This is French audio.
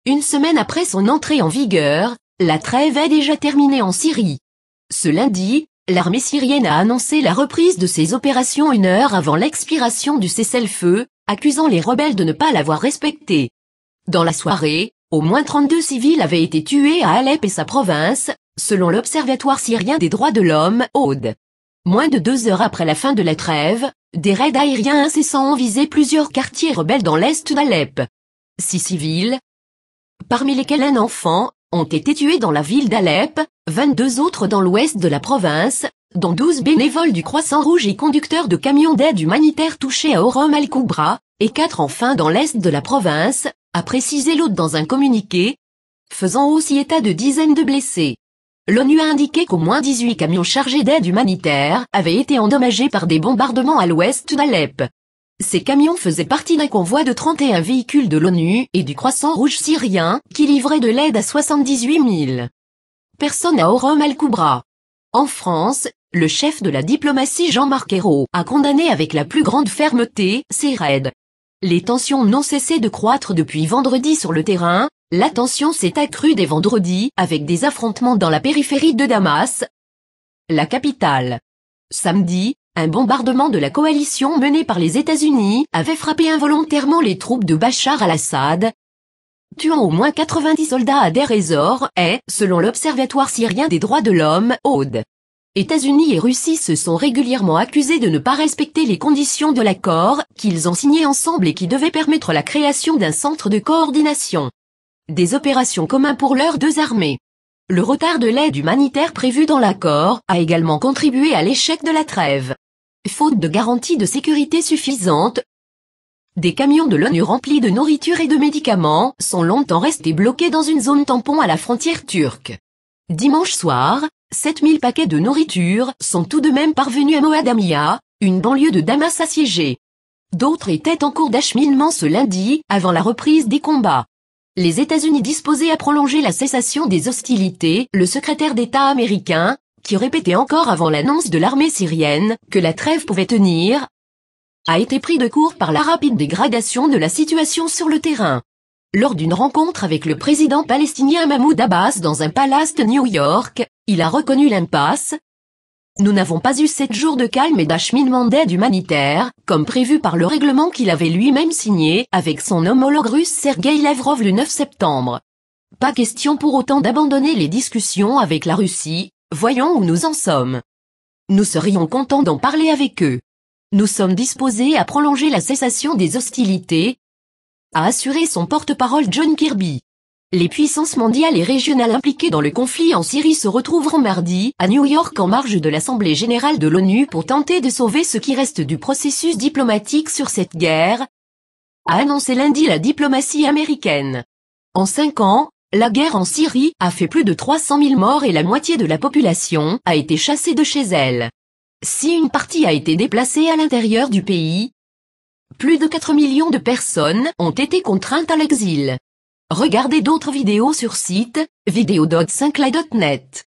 Une semaine après son entrée en vigueur, la trêve est déjà terminée en Syrie. Ce lundi, l'armée syrienne a annoncé la reprise de ses opérations 1 heure avant l'expiration du cessez-le-feu, accusant les rebelles de ne pas l'avoir respecté. Dans la soirée, au moins 32 civils avaient été tués à Alep et sa province, selon l'Observatoire syrien des droits de l'homme, ODH. Moins de 2 heures après la fin de la trêve, des raids aériens incessants ont visé plusieurs quartiers rebelles dans l'est d'Alep. 6 civils, parmi lesquels un enfant, ont été tués dans la ville d'Alep, 22 autres dans l'ouest de la province, dont 12 bénévoles du Croissant Rouge et conducteurs de camions d'aide humanitaire touchés à Orum al-Koubra, et 4 enfin dans l'est de la province, a précisé l'ODH dans un communiqué, faisant aussi état de dizaines de blessés. L'ONU a indiqué qu'au moins 18 camions chargés d'aide humanitaire avaient été endommagés par des bombardements à l'ouest d'Alep. Ces camions faisaient partie d'un convoi de 31 véhicules de l'ONU et du Croissant Rouge syrien, qui livraient de l'aide à 78 000 personnes à Orum al-Koubra. En France, le chef de la diplomatie Jean-Marc Ayrault a condamné avec la plus grande fermeté ces raids. Les tensions n'ont cessé de croître depuis vendredi sur le terrain, la tension s'est accrue dès vendredi avec des affrontements dans la périphérie de Damas, la capitale. Samedi, un bombardement de la coalition menée par les États-Unis avait frappé involontairement les troupes de Bachar al-Assad, tuant au moins 90 soldats à Deir ez-Zor et, selon l'Observatoire syrien des droits de l'homme, ODH. États-Unis et Russie se sont régulièrement accusés de ne pas respecter les conditions de l'accord qu'ils ont signé ensemble et qui devait permettre la création d'un centre de coordination des opérations communs pour leurs deux armées. Le retard de l'aide humanitaire prévue dans l'accord a également contribué à l'échec de la trêve. Faute de garanties de sécurité suffisantes, des camions de l'ONU remplis de nourriture et de médicaments sont longtemps restés bloqués dans une zone tampon à la frontière turque. Dimanche soir, 7000 paquets de nourriture sont tout de même parvenus à Moadamia, une banlieue de Damas assiégée. D'autres étaient en cours d'acheminement ce lundi, avant la reprise des combats. Les États-Unis disposés à prolonger la cessation des hostilités, le secrétaire d'État américain, qui répétait encore avant l'annonce de l'armée syrienne que la trêve pouvait tenir, a été pris de court par la rapide dégradation de la situation sur le terrain. Lors d'une rencontre avec le président palestinien Mahmoud Abbas dans un palace de New York, il a reconnu l'impasse. Nous n'avons pas eu 7 jours de calme et d'acheminement d'aide humanitaire, comme prévu par le règlement qu'il avait lui-même signé avec son homologue russe Sergueï Lavrov le 9 septembre. Pas question pour autant d'abandonner les discussions avec la Russie, voyons où nous en sommes. Nous serions contents d'en parler avec eux. Nous sommes disposés à prolonger la cessation des hostilités, a assuré son porte-parole John Kirby. Les puissances mondiales et régionales impliquées dans le conflit en Syrie se retrouveront mardi à New York en marge de l'Assemblée générale de l'ONU pour tenter de sauver ce qui reste du processus diplomatique sur cette guerre, a annoncé lundi la diplomatie américaine. En 5 ans, la guerre en Syrie a fait plus de 300 000 morts et la moitié de la population a été chassée de chez elle. Si une partie a été déplacée à l'intérieur du pays, plus de 4 millions de personnes ont été contraintes à l'exil. Regardez d'autres vidéos sur site vidéo.5la.net.